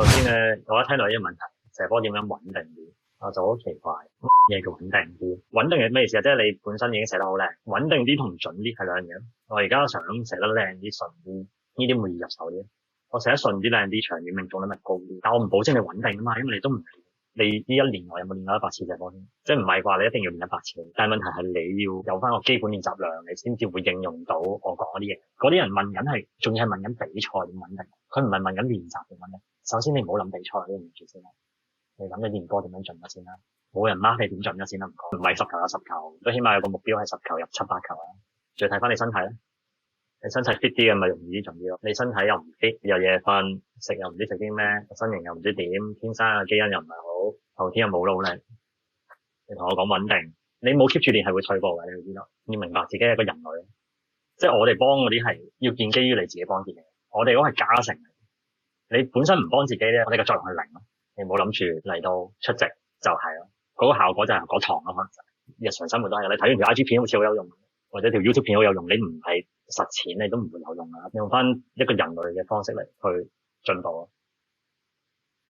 首先咧，我一聽到呢個問題，射波點樣穩定啲，我就好奇怪，乜嘢叫穩定啲？穩定係咩意思啊？即係你本身已經射得好靚，穩定啲同準啲係兩樣嘢。我而家想射得靚啲、順啲，呢啲會易入手啲。我射得順啲、靚啲、長遠命中率咪高啲。但我唔保證你穩定啊嘛，因為你都唔練。你呢一年我有冇練過100次射波先？即係唔係話你一定要練100次，但係問題係你要有翻個基本練習量，你先至會應用到我講嗰啲嘢。嗰啲人問緊係，仲要係問緊比賽點穩定，佢唔係問緊練習點穩定。首先你唔好諗比賽呢樣嘢先啦，你諗你練波點樣進咗先啦。冇人 mark 你點進咗先啦，唔講，唔係10球有10球，都起碼有個目標係10球入7、8球啦。再睇翻你身體咧，你身體 fit 啲嘅咪容易啲進啲咯。你身體又唔 fit，又夜瞓，食又唔知食啲咩，身形又唔知點，天生嘅基因又唔係好，後天又冇努力。你同我講穩定，你冇 keep 住練係會退步嘅，你要知道。要明白自己係一個人類，即係我哋幫嗰啲係要建基於你自己幫自己，我哋嗰係加成嚟。你本身唔幫自己咧，我哋嘅作用係零咯。你唔好諗住嚟到出席就係咯，嗰個效果就係嗰堂咯。可能日常生活都係，你睇完條 IG 片好似好有用，或者條 YouTube 片好有用，你唔係實踐你都唔會有用噶。用翻一個人類嘅方式嚟去進步咯。